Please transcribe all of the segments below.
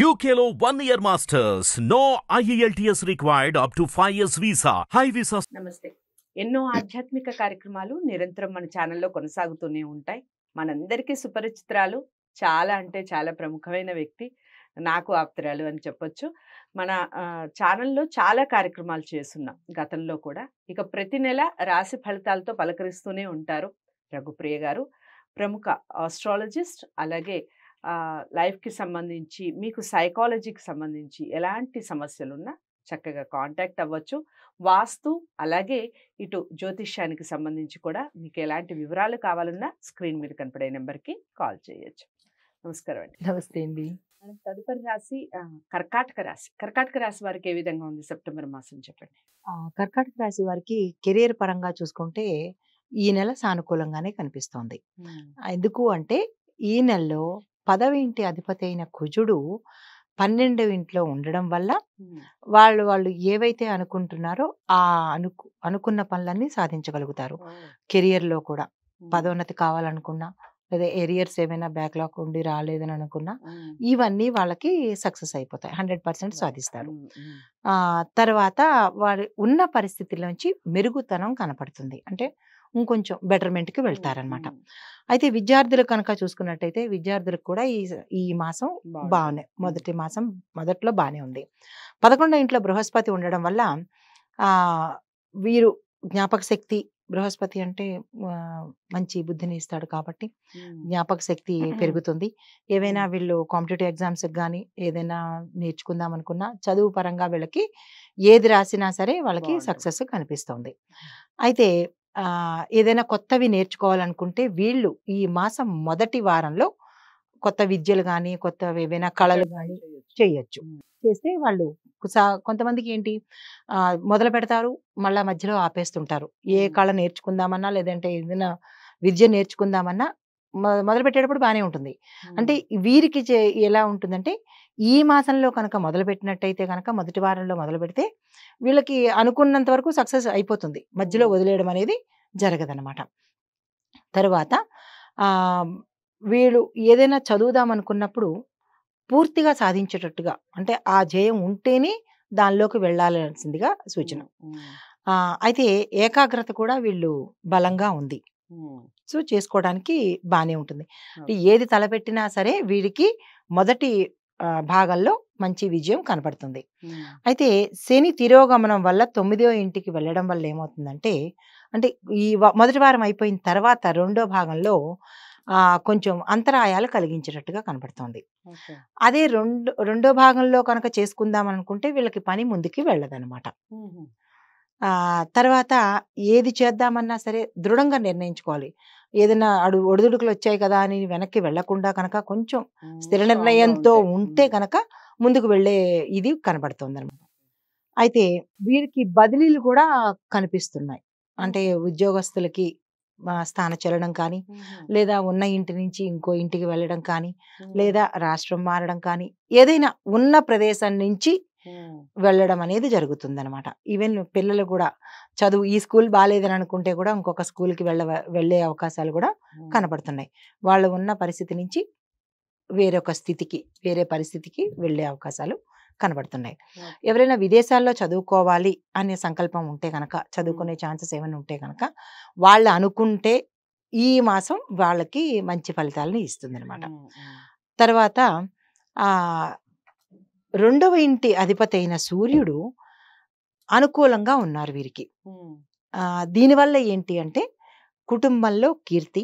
UKLO 1 year masters. No IELTS required up to 5 years visa. High visa. నమస్తే. ఎన్నో ఆధ్యాత్మిక కార్యక్రమాలు నిరంతరం మన ఛానల్లో కొనసాగుతూనే ఉంటాయి. మనందరికీ సుపరిచితురాలు, చాలా అంటే చాలా ప్రముఖమైన వ్యక్తి, నాకు ఆప్తురాలు అని చెప్పొచ్చు. మన ఛానల్లో చాలా కార్యక్రమాలు చేస్తున్నాం గతంలో కూడా. ఇక ప్రతి నెల రాశి ఫలితాలతో పలకరిస్తూనే ఉంటారు రఘుప్రియ గారు. ప్రముఖ ఆస్ట్రాలజిస్ట్, అలాగే లైఫ్కి సంబంధించి, మీకు సైకాలజీకి సంబంధించి ఎలాంటి సమస్యలున్నా చక్కగా కాంటాక్ట్ అవ్వచ్చు. వాస్తు, అలాగే ఇటు జ్యోతిష్యానికి సంబంధించి కూడా మీకు ఎలాంటి వివరాలు కావాలన్నా స్క్రీన్ మీద కనపడే నెంబర్కి కాల్ చేయొచ్చు. నమస్కారం అండి. నమస్తే అండి. తదుపరి రాశి కర్కాటక రాశి. కర్కాటక రాశి వారికి ఏ విధంగా ఉంది సెప్టెంబర్ మాసం చెప్పండి. కర్కాటక రాశి వారికి కెరీర్ పరంగా చూసుకుంటే ఈ నెల సానుకూలంగానే కనిపిస్తోంది. ఎందుకు అంటే ఈ నెలలో 10వ ఇంటి అధిపతి అయిన కుజుడు 12వ ఇంట్లో ఉండడం వల్ల వాళ్ళు ఏవైతే అనుకుంటున్నారో ఆ అనుకున్న పనులన్నీ సాధించగలుగుతారు. కెరియర్లో కూడా పదోన్నతి కావాలనుకున్నా, లేదా ఎరియర్స్ ఏమైనా బ్యాక్లాగ్ ఉండి రాలేదని అనుకున్నా, ఇవన్నీ వాళ్ళకి సక్సెస్ అయిపోతాయి. 100% సాధిస్తారు. తర్వాత వారి ఉన్న పరిస్థితిలోంచి మెరుగుతనం కనపడుతుంది. అంటే ఇంకొంచెం బెటర్మెంట్కి వెళ్తారనమాట. అయితే విద్యార్థులు కనుక చూసుకున్నట్టయితే విద్యార్థులకు కూడా ఈ మాసం బాగానే, మొదట్లో బాగానే ఉంది. 11వ ఇంట్లో బృహస్పతి ఉండడం వల్ల వీరు జ్ఞాపక శక్తి, బృహస్పతి అంటే మంచి బుద్ధిని ఇస్తాడు కాబట్టి జ్ఞాపక శక్తి పెరుగుతుంది. ఏవైనా వీళ్ళు కాంపిటేటివ్ ఎగ్జామ్స్కి కానీ ఏదైనా నేర్చుకుందాం అనుకున్నా, చదువు పరంగా వీళ్ళకి ఏది రాసినా సరే వాళ్ళకి సక్సెస్ కనిపిస్తుంది. అయితే ఏదైనా కొత్తవి నేర్చుకోవాలనుకుంటే వీళ్ళు ఈ మాసం మొదటి వారంలో కొత్త విద్యలు కానీ, కొత్త ఏవైనా కళలు కానీ చేయొచ్చు. చేస్తే వాళ్ళు కొంతమందికి ఏంటి మొదలు పెడతారు, మళ్ళా మధ్యలో ఆపేస్తుంటారు. ఏ కళ నేర్చుకుందామన్నా, లేదంటే ఏదైనా విద్య నేర్చుకుందామన్నా మొదలు పెట్టేటప్పుడు బాగానే ఉంటుంది. అంటే వీరికి ఎలా ఉంటుందంటే ఈ మాసంలో కనుక మొదలు పెట్టినట్టయితే కనుక మొదటి వారంలో మొదలు పెడితే వీళ్ళకి అనుకున్నంత వరకు సక్సెస్ అయిపోతుంది. మధ్యలో వదిలేయడం అనేది జరగదనమాట. తర్వాత వీళ్ళు ఏదైనా చదువుదాం అనుకున్నప్పుడు పూర్తిగా సాధించేటట్టుగా, అంటే ఆ జయం ఉంటేనే దానిలోకి వెళ్ళాల్సిందిగా సూచన. అయితే ఏకాగ్రత కూడా వీళ్ళు బలంగా ఉంది. సో చేసుకోవడానికి బాగానే ఉంటుంది. ఏది తలపెట్టినా సరే వీరికి మొదటి భాగంలో మంచి విజయం కనపడుతుంది. అయితే శని తిరోగమనం వల్ల 9వ ఇంటికి వెళ్ళడం వల్ల ఏమవుతుందంటే, అంటే ఈ మొదటి వారం అయిపోయిన తర్వాత 2వ భాగంలో కొంచెం అంతరాయాలు కలిగించేటట్టుగా కనపడుతుంది. అదే రెండో భాగంలో కనుక చేసుకుందాం అనుకుంటే వీళ్ళకి పని ముందుకి వెళ్ళదనమాట. తర్వాత ఏది చేద్దామన్నా సరే దృఢంగా నిర్ణయించుకోవాలి. ఏదైనా ఒడిదుడుకులు వచ్చాయి కదా అని వెనక్కి వెళ్లకుండా కనుక కొంచెం స్థిర నిర్ణయంతో ఉంటే కనుక ముందుకు వెళ్ళే ఇది కనబడుతుంది అనమాట. అయితే వీరికి బదిలీలు కూడా కనిపిస్తున్నాయి. అంటే ఉద్యోగస్తులకి స్థానచలనం కానీ, లేదా ఉన్న ఇంటి నుంచి ఇంకో ఇంటికి వెళ్ళడం కానీ, లేదా రాష్ట్రం మారడం కానీ, ఏదైనా ఉన్న ప్రదేశం నుంచి వెళ్ళడం అనేది జరుగుతుందనమాట. ఈవెన్ పిల్లలు కూడా చదువు ఈ స్కూల్ బాగాలేదని అనుకుంటే కూడా ఇంకొక స్కూల్కి వెళ్ళే అవకాశాలు కూడా కనపడుతున్నాయి. వాళ్ళు ఉన్న పరిస్థితి నుంచి వేరే పరిస్థితికి వెళ్ళే అవకాశాలు కనబడుతున్నాయి. ఎవరైనా విదేశాల్లో చదువుకోవాలి అనే సంకల్పం ఉంటే కనుక, చదువుకునే ఛాన్సెస్ ఏమైనా ఉంటే కనుక వాళ్ళు అనుకుంటే ఈ మాసం వాళ్ళకి మంచి ఫలితాలను ఇస్తుంది అనమాట. తర్వాత 2వ ఇంటి అధిపతి అయిన సూర్యుడు అనుకూలంగా ఉన్నారు వీరికి. దీనివల్ల ఏంటి అంటే కుటుంబంలో కీర్తి,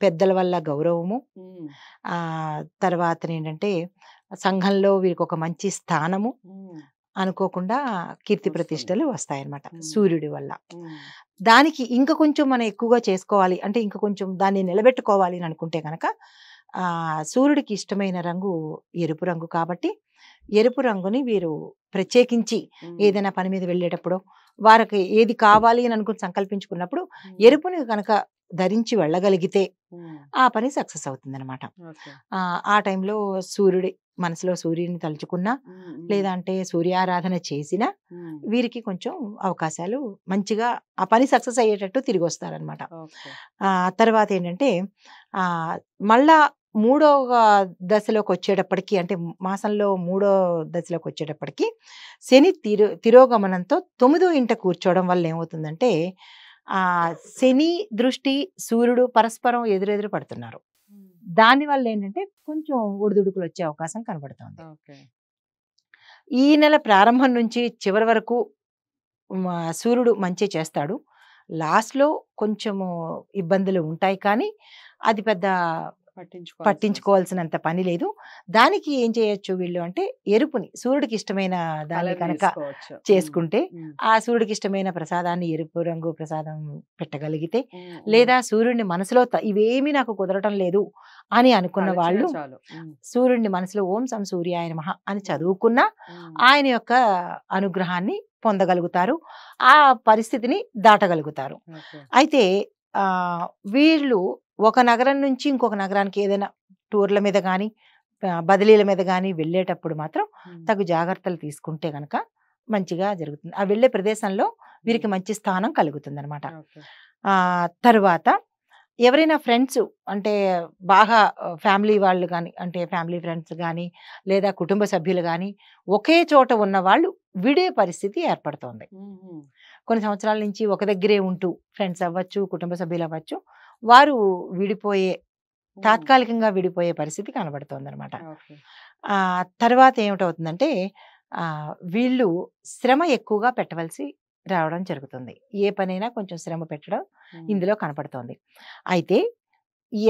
పెద్దల వల్ల గౌరవము, తర్వాత ఏంటంటే సంఘంలో వీరికి ఒక మంచి స్థానము, అనుకోకుండా కీర్తి ప్రతిష్టలు వస్తాయన్నమాట సూర్యుడి వల్ల. దానికి ఇంకా కొంచెం మనం ఎక్కువగా చేసుకోవాలి అంటే, ఇంకా కొంచెం దాన్ని నిలబెట్టుకోవాలి అని అనుకుంటే కనుక సూర్యుడికి ఇష్టమైన రంగు ఎరుపు రంగు కాబట్టి ఎరుపు రంగుని వీరు ప్రత్యేకించి ఏదైనా పని మీద వెళ్ళేటప్పుడు వారికి ఏది కావాలి అని అనుకుని సంకల్పించుకున్నప్పుడు ఎరుపుని కనుక ధరించి వెళ్ళగలిగితే ఆ పని సక్సెస్ అవుతుంది అనమాట. ఆ టైంలో మనసులో సూర్యుని తలుచుకున్నా, లేదంటే సూర్యారాధన చేసినా వీరికి కొంచెం అవకాశాలు మంచిగా ఆ పని సక్సెస్ అయ్యేటట్టు తిరిగి వస్తారనమాట. తర్వాత ఏంటంటే మళ్ళా మూడవ దశలోకి వచ్చేటప్పటికి, అంటే మాసంలో మూడో దశలోకి వచ్చేటప్పటికి శని తిరోగమనంతో 9వ ఇంట కూర్చోవడం వల్ల ఏమవుతుందంటే శని దృష్టి సూర్యుడు పరస్పరం ఎదురెదురు పడుతున్నారు. దానివల్ల ఏంటంటే కొంచెం ఒడిదుడుకులు వచ్చే అవకాశం కనబడుతుంది. ఈ నెల ప్రారంభం నుంచి చివరి వరకు సూర్యుడు మంచి చేస్తాడు. లాస్ట్లో కొంచెము ఇబ్బందులు ఉంటాయి, కానీ అది పెద్ద పట్టించుకోవాల్సినంత పని లేదు. దానికి ఏం చేయొచ్చు వీళ్ళు అంటే, ఎరుపుని సూర్యుడికి ఇష్టమైన దాన్ని కనుక చేసుకుంటే, ఆ సూర్యుడికి ఇష్టమైన ప్రసాదాన్ని, ఎరుపు రంగు ప్రసాదం పెట్టగలిగితే, లేదా సూర్యుడిని మనసులో ఇవేమీ నాకు కుదరటం లేదు అని అనుకున్న వాళ్ళు సూర్యుడిని మనసులో ఓం సం సూర్యాయ నమః అని చదువుకున్నా ఆయన యొక్క అనుగ్రహాన్ని పొందగలుగుతారు, ఆ పరిస్థితిని దాటగలుగుతారు. అయితే వీళ్ళు ఒక నగరం నుంచి ఇంకొక నగరానికి ఏదైనా టూర్ల మీద కానీ బదిలీల మీద కానీ వెళ్ళేటప్పుడు మాత్రం తగు జాగ్రత్తలు తీసుకుంటే కనుక మంచిగా జరుగుతుంది. ఆ వెళ్ళే ప్రదేశంలో వీరికి మంచి స్థానం కలుగుతుంది అనమాట. తర్వాత ఎవరైనా ఫ్రెండ్స్ అంటే బాగా ఫ్యామిలీ వాళ్ళు కానీ, అంటే ఫ్యామిలీ ఫ్రెండ్స్ కానీ లేదా కుటుంబ సభ్యులు కానీ ఒకే చోట ఉన్న వాళ్ళు విడే పరిస్థితి ఏర్పడుతోంది. కొన్ని సంవత్సరాల నుంచి ఒక దగ్గరే ఉంటూ ఫ్రెండ్స్ అవ్వచ్చు, కుటుంబ సభ్యులు అవ్వచ్చు, వారు తాత్కాలికంగా విడిపోయే పరిస్థితి కనబడుతోంది అనమాట. తర్వాత ఏమిటవుతుందంటే వీళ్ళు శ్రమ ఎక్కువగా పెట్టవలసి రావడం జరుగుతుంది. ఏ పనైనా కొంచెం శ్రమ పెట్టడం ఇందులో కనపడుతోంది. అయితే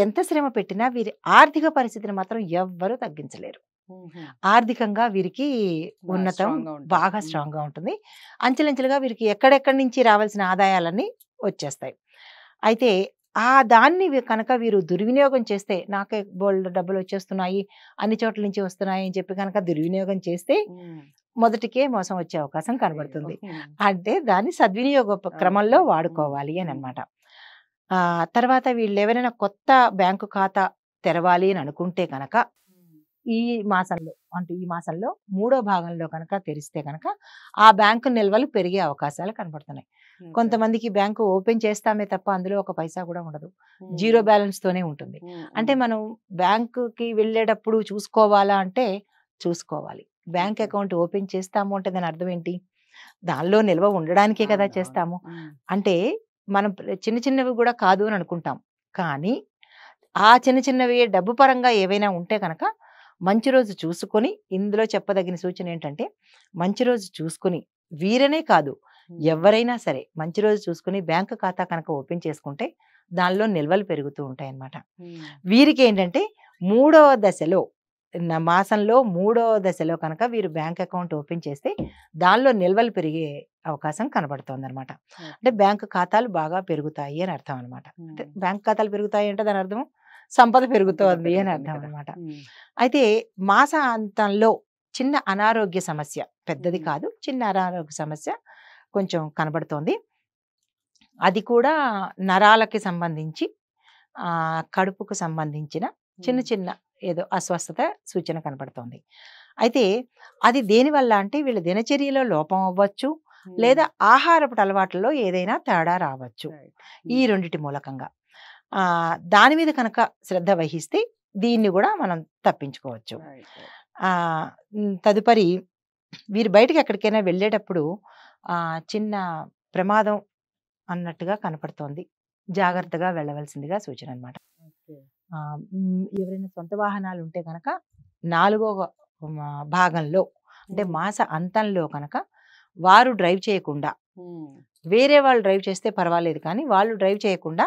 ఎంత శ్రమ పెట్టినా వీరి ఆర్థిక పరిస్థితిని మాత్రం ఎవ్వరూ తగ్గించలేరు. ఆర్థికంగా వీరికి ఉన్నతం బాగా స్ట్రాంగ్ గా ఉంటుంది. అంచెలంచెలుగా వీరికి ఎక్కడెక్కడి నుంచి రావాల్సిన ఆదాయాలన్నీ వచ్చేస్తాయి. అయితే దాన్ని కనుక వీరు దుర్వినియోగం చేస్తే, నాకే బోల్డ్ డబ్బులు వచ్చేస్తున్నాయి, అన్ని చోట్ల నుంచి వస్తున్నాయి అని చెప్పి కనుక దుర్వినియోగం చేస్తే మొదటికే మోసం వచ్చే అవకాశం కనబడుతుంది. అంటే దాన్ని సద్వినియోగ క్రమంలో వాడుకోవాలి అని అనమాట. తర్వాత వీళ్ళు ఎవరైనా కొత్త బ్యాంకు ఖాతా తెరవాలి అని అనుకుంటే కనుక ఈ మాసంలో 3వ భాగంలో కనుక తెరిస్తే కనుక ఆ బ్యాంకు నిల్వలు పెరిగే అవకాశాలు కనబడుతున్నాయి. కొంతమందికి బ్యాంకు ఓపెన్ చేస్తామే తప్ప అందులో ఒక పైసా కూడా ఉండదు, జీరో బ్యాలెన్స్ తోనే ఉంటుంది. అంటే మనం బ్యాంకుకి వెళ్ళేటప్పుడు చూసుకోవాలా అంటే చూసుకోవాలి. బ్యాంక్ అకౌంట్ ఓపెన్ చేస్తాము అంటే దాని అర్థం ఏంటి? దానిలో నిల్వ ఉండడానికే కదా చేస్తాము. అంటే మనం చిన్న చిన్నవి కూడా కాదు అని అనుకుంటాం, కానీ ఆ చిన్న చిన్నవి డబ్బు పరంగా ఏవైనా ఉంటే కనుక మంచి రోజు చూసుకొని, ఇందులో చెప్పదగిన సూచన ఏంటంటే మంచి రోజు చూసుకుని, వీరనే కాదు ఎవరైనా సరే మంచి రోజు చూసుకుని బ్యాంకు ఖాతా కనుక ఓపెన్ చేసుకుంటే దానిలో నిల్వలు పెరుగుతూ ఉంటాయి అన్నమాట. వీరికి ఏంటంటే మాసంలో 3వ దశలో కనుక వీరు బ్యాంక్ అకౌంట్ ఓపెన్ చేస్తే దానిలో నిల్వలు పెరిగే అవకాశం కనబడుతోంది అనమాట. అంటే బ్యాంకు ఖాతాలు బాగా పెరుగుతాయి అని అర్థం అనమాట. అంటే బ్యాంక్ ఖాతాలు పెరుగుతాయి అంటే దాని అర్థం సంపద పెరుగుతోంది అని అర్థం అనమాట. అయితే మాసాంతంలో చిన్న అనారోగ్య సమస్య, పెద్దది కాదు, చిన్న అనారోగ్య సమస్య కొంచెం కనబడుతోంది. అది కూడా నరాలకి సంబంధించి, కడుపుకు సంబంధించిన చిన్న చిన్న ఏదో అస్వస్థత సూచన కనబడుతోంది. అయితే అది దేనివల్ల అంటే వీళ్ళ దినచర్యలో లోపం అవ్వచ్చు, లేదా ఆహారపు అలవాట్లలో ఏదైనా తేడా రావచ్చు. ఈ రెండిటి మూలకంగా దాని మీద కనుక శ్రద్ధ వహిస్తే దీన్ని కూడా మనం తప్పించుకోవచ్చు. తదుపరి వీరు బయటకు ఎక్కడికైనా వెళ్ళేటప్పుడు చిన్న ప్రమాదం అన్నట్టుగా కనపడుతోంది, జాగ్రత్తగా వెళ్ళవలసిందిగా సూచన అనమాట. ఎవరైనా సొంత వాహనాలు ఉంటే కనుక 4వ భాగంలో అంటే మాస అంతంలో కనుక వారు డ్రైవ్ చేయకుండా, వేరే వాళ్ళు డ్రైవ్ చేస్తే పర్వాలేదు, కానీ వాళ్ళు డ్రైవ్ చేయకుండా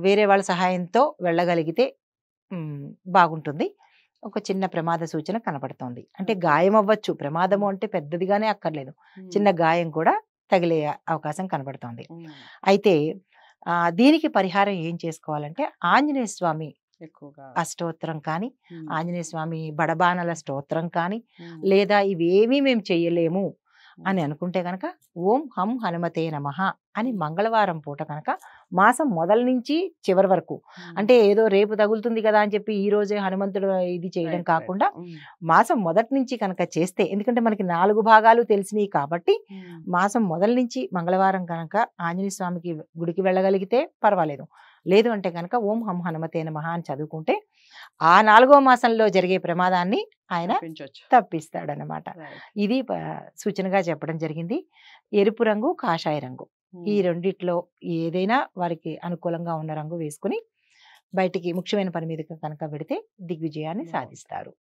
వేరే వాళ్ళ సహాయంతో వెళ్ళగలిగితే బాగుంటుంది. ఒక చిన్న ప్రమాద సూచన కనపడుతోంది. అంటే గాయం అవ్వచ్చు, ప్రమాదము అంటే పెద్దదిగానే అక్కర్లేదు, చిన్న గాయం కూడా తగిలే అవకాశం కనబడుతోంది. అయితే దీనికి పరిహారం ఏం చేసుకోవాలంటే ఆంజనేయ స్వామి అష్టోత్తరం కానీ, ఆంజనేయ స్వామి బడబానల స్తోత్రం కానీ, లేదా ఇవేమీ మేము చెయ్యలేము అని అనుకుంటే కనుక ఓం హం హనుమతే నమః అని మంగళవారం పూట కనుక మాసం మొదల నుంచి చివరి వరకు, అంటే ఏదో రేపు తగులుతుంది కదా అని చెప్పి ఈ రోజే హనుమంతుడు ఇది చేయడం కాకుండా మాసం మొదటి నుంచి కనుక చేస్తే, ఎందుకంటే మనకి 4 భాగాలు తెలిసినవి కాబట్టి మాసం మొదల నుంచి మంగళవారం కనుక ఆంజనేయ స్వామికి గుడికి వెళ్ళగలిగితే పర్వాలేదు, లేదు అంటే కనుక ఓం హం హనుమతే నమః అని చదువుకుంటే ఆ 4వ మాసంలో జరిగే ప్రమాదాన్ని ఆయన తప్పించొచ్చు. తప్పిస్తాడనమాట. రైట్. ఇది సూచనగా చెప్పడం జరిగింది. ఎరుపు రంగు, కాషాయ రంగు ఈ రెండిట్లో ఏదైనా వారికి అనుకూలంగా ఉన్న రంగు వేసుకుని బయటికి ముఖ్యమైన పని మీద కనుక పెడితే దిగ్విజయాన్ని సాధిస్తారు.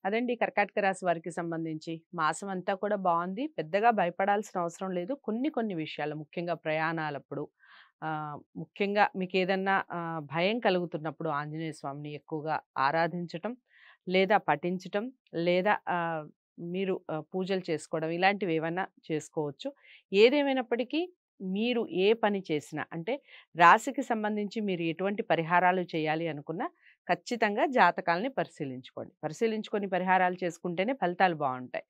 అదండి కర్కాటక రాశి వారికి సంబంధించి మాసం అంతా కూడా బాగుంది. పెద్దగా భయపడాల్సిన అవసరం లేదు. కొన్ని విషయాలు ముఖ్యంగా ప్రయాణాలప్పుడు ముఖ్యంగా మీకు ఏదన్నా భయం కలుగుతున్నప్పుడు ఆంజనేయ స్వామిని ఎక్కువగా ఆరాధించటం, లేదా పఠించటం, లేదా మీరు పూజలు చేసుకోవడం ఇలాంటివి ఏమైనా చేసుకోవచ్చు. ఏదేమైనప్పటికీ మీరు ఏ పని చేసినా అంటే రాశికి సంబంధించి మీరు ఎటువంటి పరిహారాలు చేయాలి అనుకున్నా ఖచ్చితంగా జాతకాలని పరిశీలించుకొని పరిహారాలు చేసుకుంటేనే ఫలితాలు బాగుంటాయి.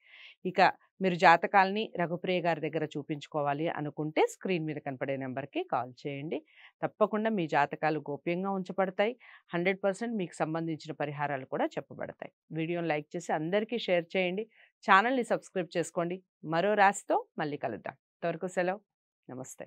ఇక మీరు జాతకాలని రఘుప్రియ గారి దగ్గర చూపించుకోవాలి అనుకుంటే స్క్రీన్ మీద కనపడే నెంబర్కి కాల్ చేయండి. తప్పకుండా మీ జాతకాలు గోప్యంగా ఉంచబడతాయి. 100% మీకు సంబంధించిన పరిహారాలు కూడా చెప్పబడతాయి. వీడియోని లైక్ చేసి అందరికీ షేర్ చేయండి. ఛానల్ని సబ్స్క్రైబ్ చేసుకోండి. మరో రాశితో మళ్ళీ కలుద్దాం. అంతవరకు సెలవు. నమస్తే.